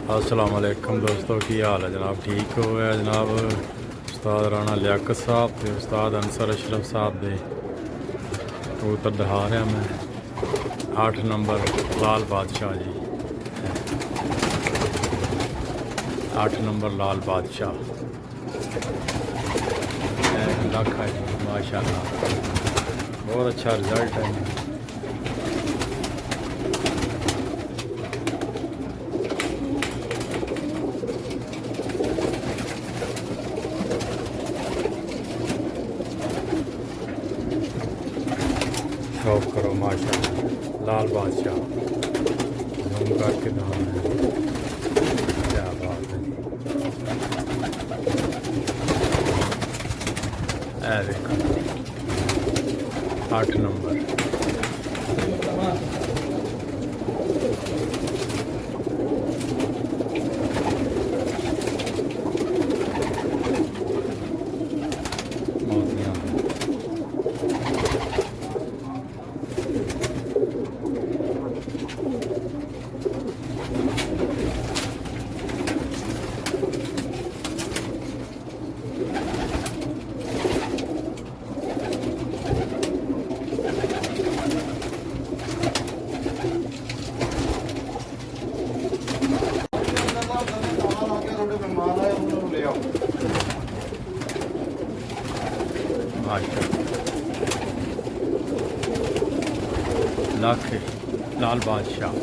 अस्सलाम वालेकुम दोस्तों, की हाल है जनाब? ठीक हो गया जनाब? उस्ताद राणा लियाकत साहब ते उस्ताद अंसर अशरफ साहब दे कबूतर दिखा रहा मैं। 8 नंबर लाल बादशाह जी, 8 नंबर लाल बादशाह लख है जी, माशाल्लाह बहुत अच्छा रिजल्ट है। शौक करो माशाल्लाह, लाल बादशाह जूम करके दाम है, क्या बात है। ऐ देखो 8 नंबर मोतियां। लाख लाल बादशाह।